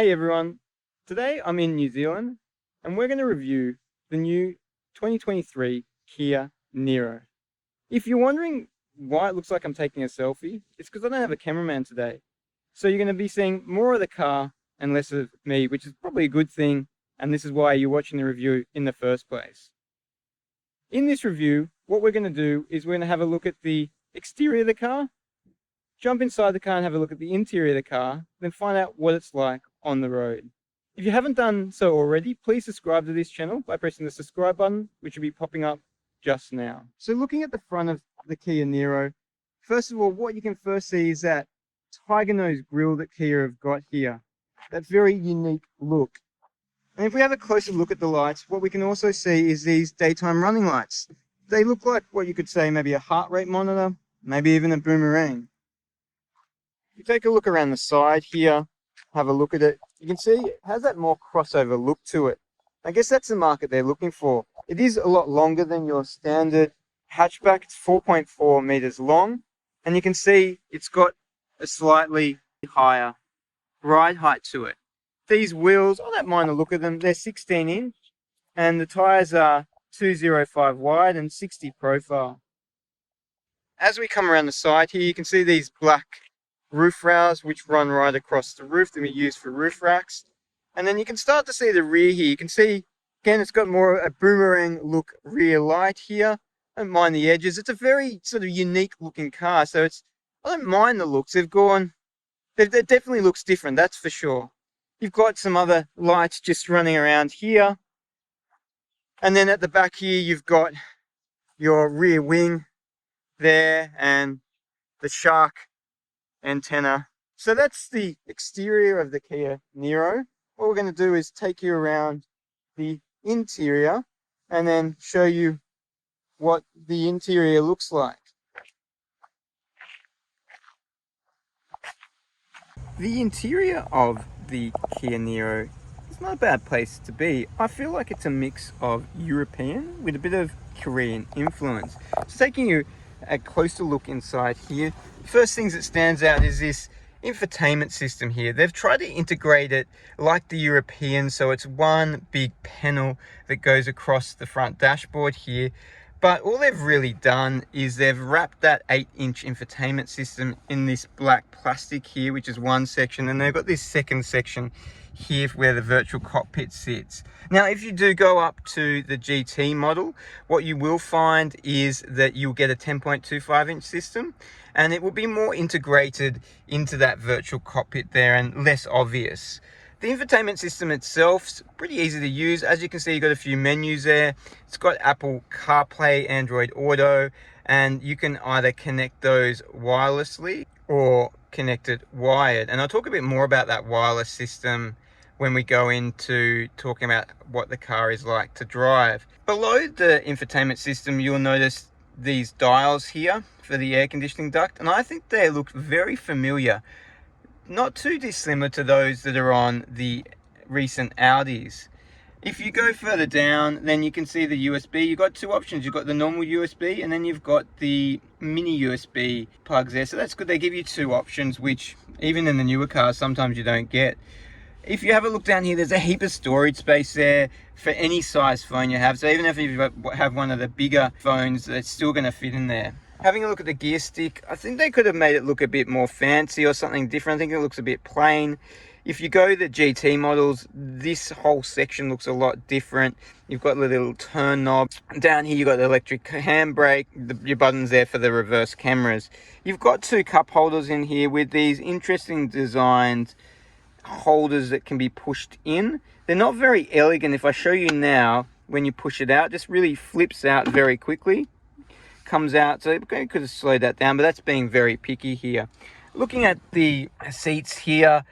Hey everyone, today I'm in New Zealand and we're going to review the new 2023 Kia Niro. If you're wondering why it looks like I'm taking a selfie, it's because I don't have a cameraman today. So you're going to be seeing more of the car and less of me, which is probably a good thing, and this is why you're watching the review in the first place. In this review, what we're going to do is we're going to have a look at the exterior of the car, jump inside the car and have a look at the interior of the car, then find out what it's like on the road. If you haven't done so already, please subscribe to this channel by pressing the subscribe button, which will be popping up just now. So looking at the front of the Kia Niro, first of all, what you can first see is that tiger nose grille that Kia have got here. That very unique look. And if we have a closer look at the lights, what we can also see is these daytime running lights. They look like what you could say maybe a heart rate monitor, maybe even a boomerang. If you take a look around the side here, have a look at it, you can see it has that more crossover look to it. I guess that's the market they're looking for. It is a lot longer than your standard hatchback. It's 4.4 meters long, and you can see it's got a slightly higher ride height to it. These wheels, I don't mind the look of them. They're 16 inch, and the tires are 205 wide and 60 profile. As we come around the side here, you can see these black roof rails which run right across the roof that we use for roof racks. And then you can start to see the rear here. You can see, again, it's got more a boomerang look rear light here. I don't mind the edges. It's a very sort of unique looking car. So I don't mind the looks. It definitely looks different, that's for sure. You've got some other lights just running around here. And then at the back here, you've got your rear wing there and the shark antenna. So that's the exterior of the Kia Niro. What we're going to do is take you around the interior and then show you what the interior looks like. The interior of the Kia Niro is not a bad place to be. I feel like it's a mix of European with a bit of Korean influence. So taking you a closer look inside here, first things that stands out is this infotainment system here. They've tried to integrate it like the European, so it's one big panel that goes across the front dashboard here. But all they've really done is they've wrapped that 8-inch infotainment system in this black plastic here, which is one section, and they've got this second section here where the virtual cockpit sits. Now, if you do go up to the GT model, what you will find is that you'll get a 10.25-inch system, and it will be more integrated into that virtual cockpit there and less obvious. The infotainment system itself is pretty easy to use. As you can see, you've got a few menus there. It's got Apple CarPlay, Android Auto, and you can either connect those wirelessly or connect it wired. And I'll talk a bit more about that wireless system when we go into talking about what the car is like to drive. Below the infotainment system, you'll notice these dials here for the air conditioning duct, and I think they look very familiar. Not too dissimilar to those that are on the recent Audis. If you go further down, then you can see the USB. You've got two options. You've got the normal USB, and then you've got the mini USB plugs there. So that's good. They give you two options, which even in the newer cars, sometimes you don't get. If you have a look down here, there's a heap of storage space there for any size phone you have. So even if you have one of the bigger phones, it's still going to fit in there. Having a look at the gear stick, I think they could have made it look a bit more fancy or something different. I think it looks a bit plain. If you go to the GT models, this whole section looks a lot different. You've got the little turn knob. Down here, you've got the electric handbrake, your buttons there for the reverse cameras. You've got two cup holders in here with these interesting designed holders that can be pushed in. They're not very elegant. If I show you now, when you push it out, it just really flips out very quickly. Comes out, so I could have slowed that down, but that's being very picky here. Looking at the seats here,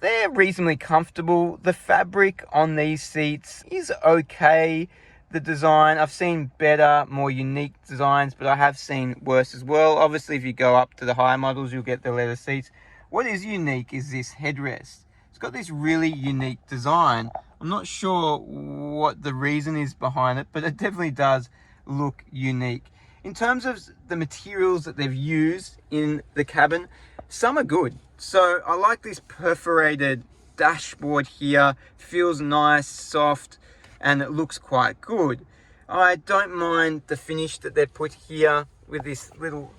they're reasonably comfortable. The fabric on these seats is okay. The design, I've seen better, more unique designs, but I have seen worse as well. Obviously, if you go up to the higher models, you'll get the leather seats. What is unique is this headrest. It's got this really unique design. I'm not sure what the reason is behind it, but it definitely does look unique. In terms of the materials that they've used in the cabin, some are good. So I like this perforated dashboard here feels nice, soft, and it looks quite good. I don't mind the finish that they put here with this little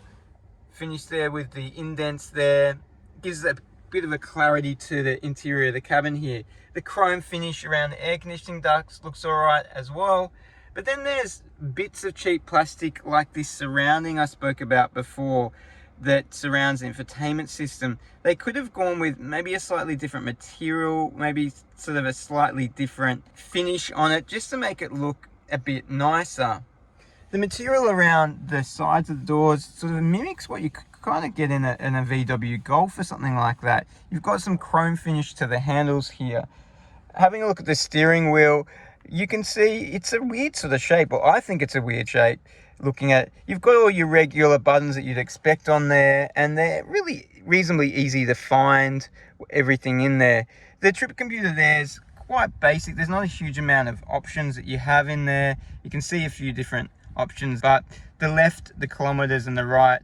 finish there with the indents there. Gives a bit of a clarity to the interior of the cabin here. The chrome finish around the air conditioning ducts looks alright as well. But then there's bits of cheap plastic like this surrounding I spoke about before that surrounds the infotainment system. They could have gone with maybe a slightly different material, maybe sort of a slightly different finish on it, just to make it look a bit nicer. The material around the sides of the doors sort of mimics what you kind of get in a VW Golf or something like that. You've got some chrome finish to the handles here. Having a look at the steering wheel, you can see it's a weird sort of shape, or I think it's a weird shape. Looking at, you've got all your regular buttons that you'd expect on there, and they're really reasonably easy to find everything in there. The trip computer there is quite basic. There's not a huge amount of options that you have in there. You can see a few different options, but the left, the kilometers, and the right,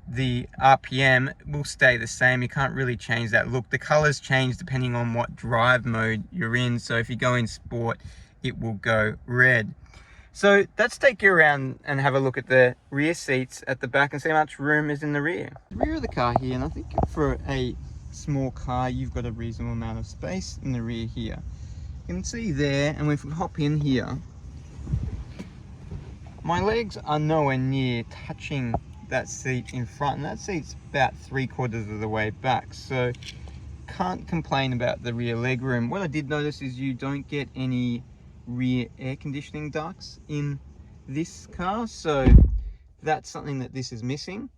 the RPM will stay the same. You can't really change that look. The colors change depending on what drive mode you're in. So if you go in sport, it will go red. So let's take you around and have a look at the rear seats at the back and see how much room is in the rear. The rear of the car here, and I think for a small car, you've got a reasonable amount of space in the rear here. You can see there, and if we hop in here, my legs are nowhere near touching that seat in front, and that seat's about 3/4 of the way back, so can't complain about the rear leg room. What I did notice is you don't get any rear air conditioning ducts in this car, so that's something that this is missing.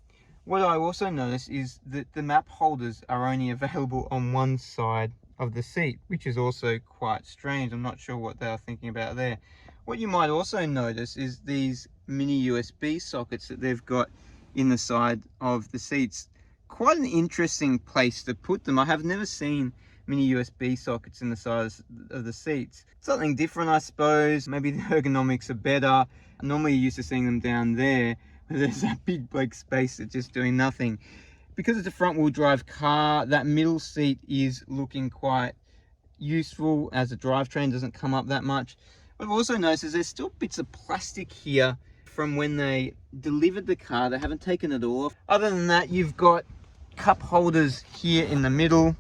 What I also noticed is that the map holders are only available on one side of the seat, which is also quite strange. I'm not sure what they are thinking about there. What you might also notice is these mini USB sockets that they've got in the side of the seats. Quite an interesting place to put them. I have never seen mini USB sockets in the sides of the seats. Something different, I suppose. Maybe the ergonomics are better. Normally you're used to seeing them down there, but there's that big blank space that's just doing nothing. Because it's a front wheel drive car, that middle seat is looking quite useful as the drivetrain doesn't come up that much. What I've also noticed is there's still bits of plastic here from when they delivered the car. They haven't taken it off. Other than that, you've got cup holders here in the middle.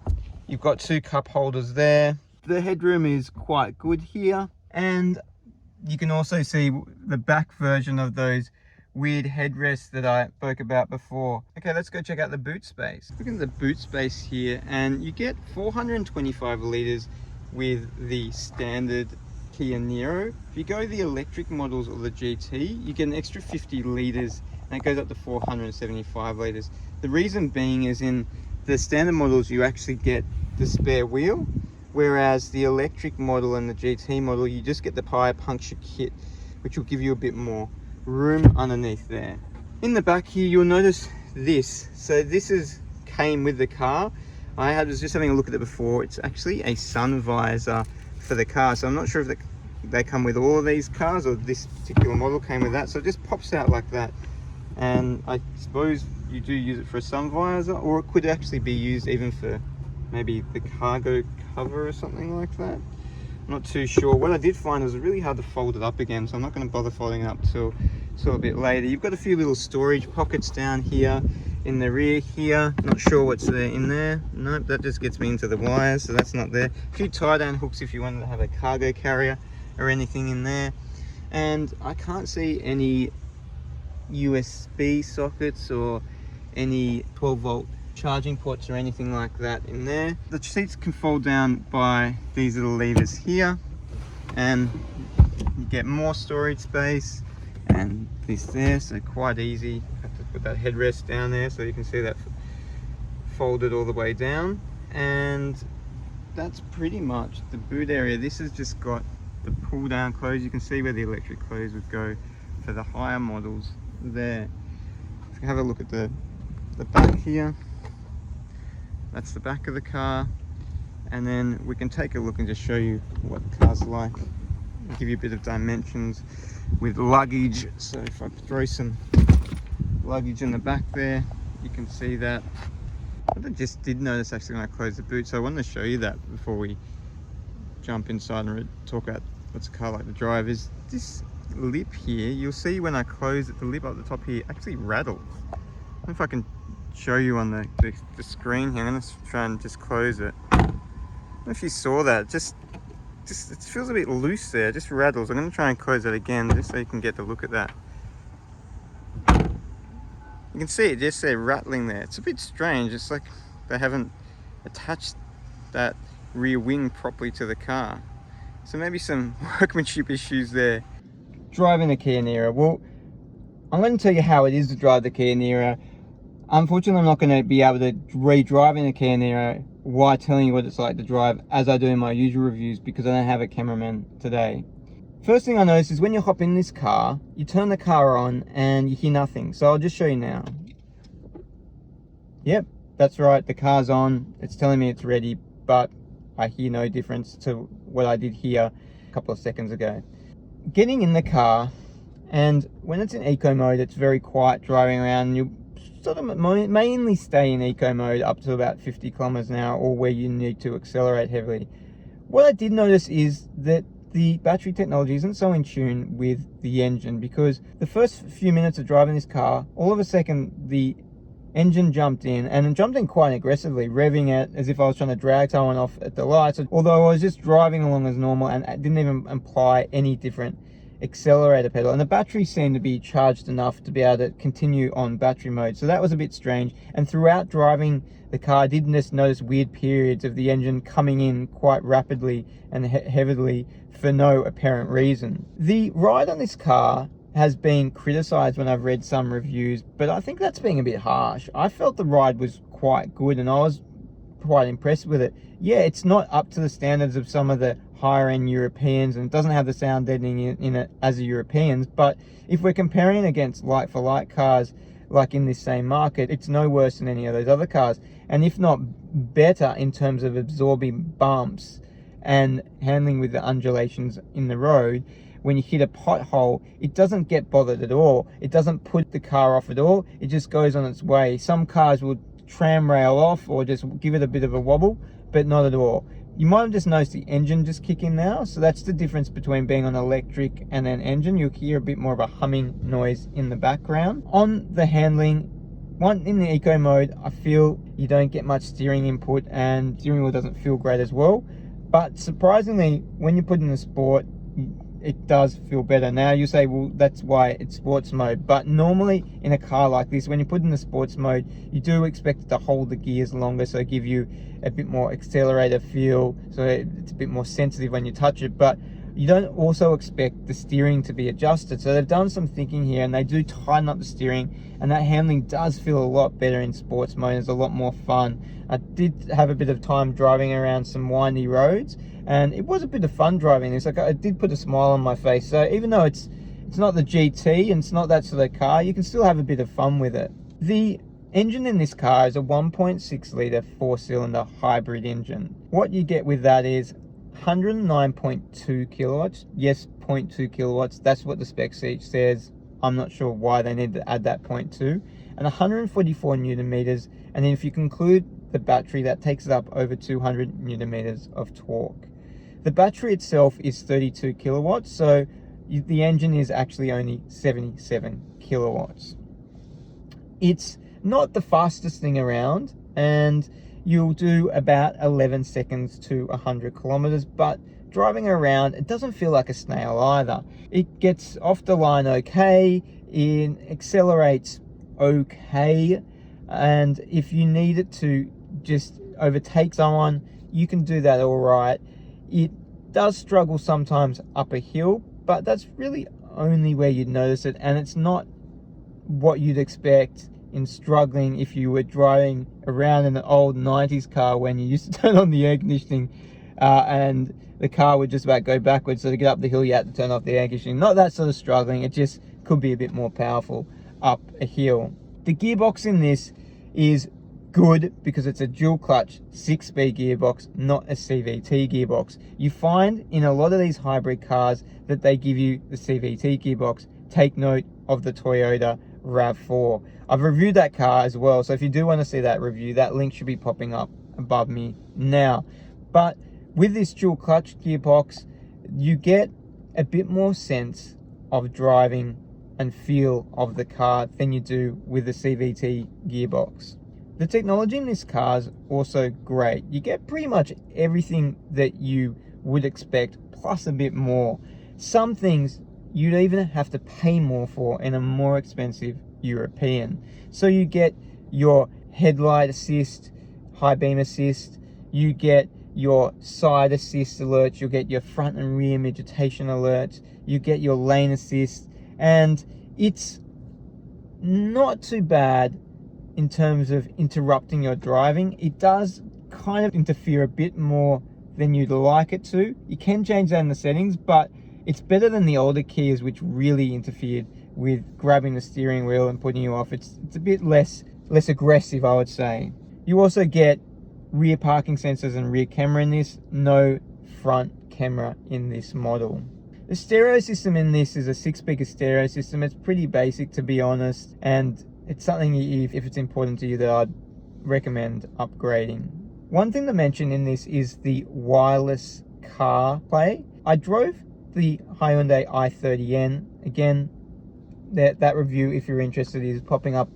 You've got 2 cup holders there. The headroom is quite good here, and you can also see the back version of those weird headrests that I spoke about before. Okay, let's go check out the boot space. Look at the boot space here, and you get 425 litres with the standard Kia Niro. If you go the electric models or the GT, you get an extra 50 litres, and it goes up to 475 litres. The reason being is in the standard models you actually get the spare wheel, whereas the electric model and the GT model you just get the tyre puncture kit, which will give you a bit more room underneath there. In the back here you'll notice this. So this came with the car. I was just having a look at it before. It's actually a sun visor for the car, so I'm not sure if they come with all of these cars or this particular model came with that. So it just pops out like that, and I suppose you do use it for a sun visor, or it could actually be used even for maybe the cargo cover or something like that. I'm not too sure. What I did find was really hard to fold it up again, so I'm not going to bother folding it up till a bit later. You've got a few little storage pockets down here in the rear here. Not sure what's there in there. Nope, that just gets me into the wires, so that's not there. A few tie down hooks if you wanted to have a cargo carrier or anything in there. And I can't see any USB sockets or any 12 volt charging ports or anything like that in there. The seats can fold down by these little levers here, and you get more storage space, and this there, so quite easy. Have to put that headrest down there so you can see that folded all the way down, and that's pretty much the boot area. This has just got the pull down clothes. You can see where the electric clothes would go for the higher models there. If you have a look at the back here, that's the back of the car, and then we can take a look and just show you what the car's like, give you a bit of dimensions with luggage. So if I throw some luggage in the back there, you can see that What I just did notice actually when I closed the boot, so I wanted to show you that before we jump inside and talk about what's a car like to drive, is this lip here. You'll see when I close it, the lip up the top here actually rattles. I don't know if I can show you on the screen here. I'm going to try and just close it. I don't know if you saw that, just it feels a bit loose there, just rattles. I'm going to try and close it again just so you can get the look at that. You can see it just there rattling there. It's a bit strange. It's like they haven't attached that rear wing properly to the car. So maybe some workmanship issues there. Driving the Kia Niro. Well, I'm going to tell you how it is to drive the Kia Niro. Unfortunately, I'm not going to be able to re-drive in the Kia Niro while telling you what it's like to drive as I do in my usual reviews, because I don't have a cameraman today. First thing I noticed is when you hop in this car, you turn the car on and you hear nothing. So I'll just show you now. Yep, that's right, the car's on. It's telling me it's ready, but I hear no difference to what I did hear a couple of seconds ago. Getting in the car, and when it's in eco mode, it's very quiet driving around. You sort of mainly stay in eco mode up to about 50 kilometers an hour, or where you need to accelerate heavily. What I did notice is that the battery technology isn't so in tune with the engine, because the first few minutes of driving this car, all of a second the engine jumped in, and it jumped in quite aggressively, revving it as if I was trying to drag someone off at the lights, although I was just driving along as normal, and it didn't even imply any different accelerator pedal, and the battery seemed to be charged enough to be able to continue on battery mode. So that was a bit strange, and throughout driving the car I did just notice weird periods of the engine coming in quite rapidly and heavily for no apparent reason. The ride on this car has been criticized when I've read some reviews, but I think that's being a bit harsh. I felt the ride was quite good and I was quite impressed with it. Yeah, it's not up to the standards of some of the higher end Europeans, and it doesn't have the sound deadening in it as the Europeans, but if we're comparing against like for like cars like in this same market, it's no worse than any of those other cars, and if not better in terms of absorbing bumps and handling with the undulations in the road. When you hit a pothole, it doesn't get bothered at all. It doesn't put the car off at all. It just goes on its way. Some cars will tram rail off or just give it a bit of a wobble, but not at all. You might have just noticed the engine just kick in now. So that's the difference between being on electric and an engine. You'll hear a bit more of a humming noise in the background. On the handling, in the eco mode, I feel you don't get much steering input, and steering wheel doesn't feel great as well. But surprisingly, when you put in the sport, it does feel better. Now you say, well, that's why it's sports mode, but normally in a car like this, when you put in the sports mode, you do expect it to hold the gears longer, so give you a bit more accelerator feel, so it's a bit more sensitive when you touch it, but you don't also expect the steering to be adjusted. So they've done some thinking here, and they do tighten up the steering, and that handling does feel a lot better in sports mode. It's a lot more fun. I did have a bit of time driving around some windy roads, and it was a bit of fun driving this. Like, I did put a smile on my face. So even though it's not the GT and it's not that sort of car, you can still have a bit of fun with it. The engine in this car is a 1.6 litre 4-cylinder hybrid engine. What you get with that is 109.2 kilowatts. Yes, 0.2 kilowatts. That's what the spec sheet says. I'm not sure why they need to add that 0.2. And 144 newton meters. And then if you conclude the battery, that takes it up over 200 newton meters of torque. The battery itself is 32 kilowatts, so the engine is actually only 77 kilowatts. It's not the fastest thing around, and you'll do about 11 seconds to 100 kilometers, but driving around, it doesn't feel like a snail either. It gets off the line okay, it accelerates okay, and if you need it to just overtake someone, you can do that all right. It does struggle sometimes up a hill, but that's really only where you'd notice it, and it's not what you'd expect in struggling if you were driving around in an old 90s car when you used to turn on the air conditioning and the car would just about go backwards, so to get up the hill you had to turn off the air conditioning. Not that sort of struggling, it just could be a bit more powerful up a hill. The gearbox in this is good because it's a dual clutch 6-speed gearbox, not a CVT gearbox. You find in a lot of these hybrid cars that they give you the CVT gearbox. Take note of the Toyota RAV4. I've reviewed that car as well, so if you do want to see that review, that link should be popping up above me now. But with this dual clutch gearbox, you get a bit more sense of driving and feel of the car than you do with the CVT gearbox. The technology in this car is also great. You get pretty much everything that you would expect, plus a bit more. Some things you'd even have to pay more for in a more expensive European. So you get your headlight assist, high beam assist, you get your side assist alerts, you'll get your front and rear vegetation alerts, you get your lane assist, and it's not too bad in terms of interrupting your driving. It does kind of interfere a bit more than you'd like it to. You can change that in the settings, but it's better than the older Kias, which really interfered with grabbing the steering wheel and putting you off. It's a bit less aggressive, I would say. You also get rear parking sensors and rear camera in this, no front camera in this model. The stereo system in this is a 6-speaker stereo system. It's pretty basic, to be honest, and it's something, if it's important to you, that I'd recommend upgrading. One thing to mention in this is the wireless CarPlay. I drove the Hyundai i30N. Again, that review, if you're interested, is popping up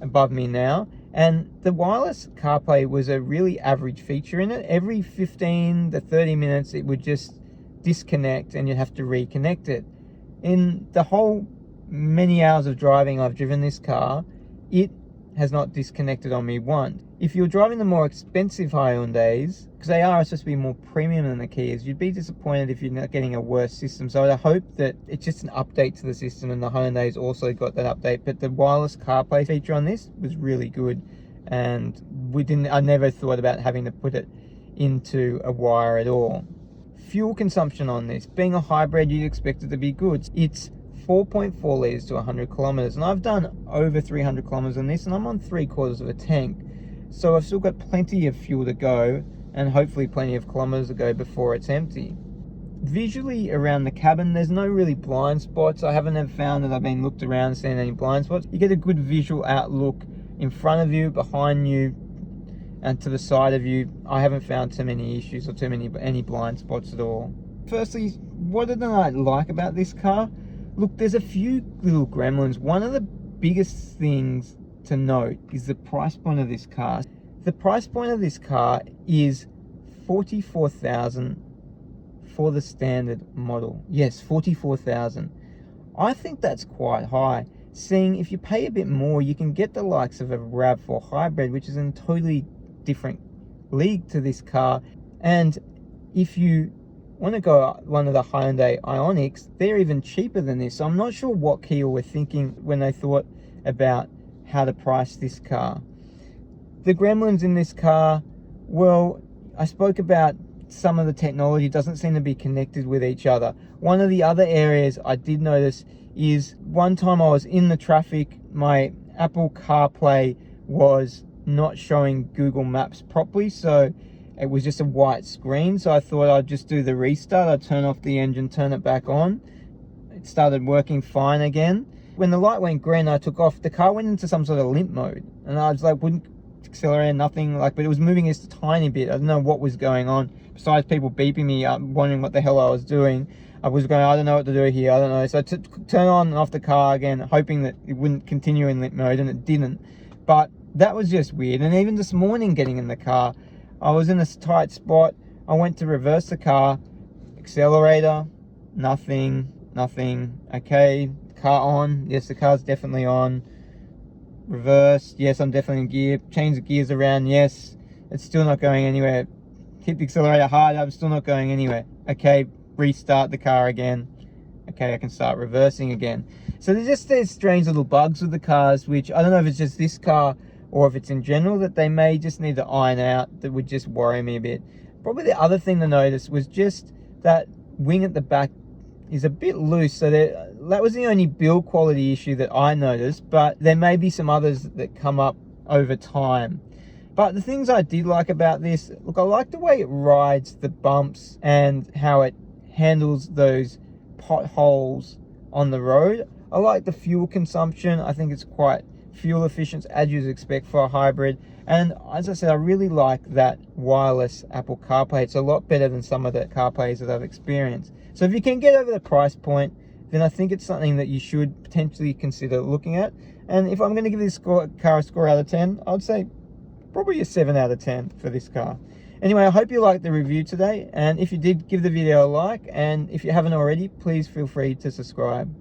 above me now. And the wireless CarPlay was a really average feature in it. Every 15 to 30 minutes, it would just disconnect and you'd have to reconnect it. In the whole many hours of driving I've driven this car, it has not disconnected on me once. If you're driving the more expensive Hyundais, because they are supposed to be more premium than the Kias, you'd be disappointed if you're not getting a worse system. So I hope that it's just an update to the system and the Hyundais also got that update. But the wireless CarPlay feature on this was really good, and I never thought about having to put it into a wire at all. Fuel consumption on this, being a hybrid, you'd expect it to be good. It's 4.4 litres to 100 kilometres, and I've done over 300 kilometres on this, and I'm on 3/4 of a tank. So I've still got plenty of fuel to go, and hopefully plenty of kilometres to go before it's empty. Visually around the cabin, there's no really blind spots. I haven't found that I've been looked around and seen any blind spots. You get a good visual outlook in front of you, behind you, and to the side of you. I haven't found too many issues or any blind spots at all. Firstly, what did I like about this car? Look, there's a few little gremlins. One of the biggest things to note is the price point of this car. The price point of this car is $44,000 for the standard model. Yes, $44,000. I think that's quite high. Seeing if you pay a bit more, you can get the likes of a RAV4 Hybrid, which is in a totally different league to this car. And if you want to go one of the Hyundai Ioniqs, they're even cheaper than this. So I'm not sure what Kia were thinking when they thought about how to price this car. The gremlins in this car, well, I spoke about some of the technology doesn't seem to be connected with each other. One of the other areas I did notice is one time I was in the traffic, my Apple CarPlay was not showing Google Maps properly, so it was just a white screen. So I thought I'd just do the restart. I'd turn off the engine, turn it back on. It started working fine again. When the light went green, I took off. The car went into some sort of limp mode, and I was like, wouldn't accelerate, nothing, like, but it was moving just a tiny bit. I don't know what was going on, besides people beeping me up, wondering what the hell I was doing. I was going, I don't know what to do here, I don't know. So I turn on and off the car again, hoping that it wouldn't continue in limp mode, and it didn't. But that was just weird. And even this morning getting in the car, I was in a tight spot. I went to reverse the car, accelerator, nothing. Okay, car on. Yes, the car's definitely on. Reverse, yes, I'm definitely in gear. Change the gears around, yes. It's still not going anywhere. Hit the accelerator hard, I'm still not going anywhere. Okay, restart the car again. Okay, I can start reversing again. So there's strange little bugs with the cars, which I don't know if it's just this car or if it's in general that they may just need to iron out, that would just worry me a bit. Probably the other thing to notice was just that wing at the back is a bit loose. So that was the only build quality issue that I noticed, but there may be some others that come up over time. But the things I did like about this, look, I like the way it rides the bumps and how it handles those potholes on the road. I like the fuel consumption. I think it's quite fuel efficient, as you'd expect for a hybrid. And as I said, I really like that wireless Apple CarPlay. It's a lot better than some of the CarPlays that I've experienced. So if you can get over the price point, then I think it's something that you should potentially consider looking at. And if I'm going to give this car a score out of 10, I'd say probably a 7 out of 10 for this car. Anyway, I hope you liked the review today, and if you did, give the video a like, and if you haven't already, please feel free to subscribe.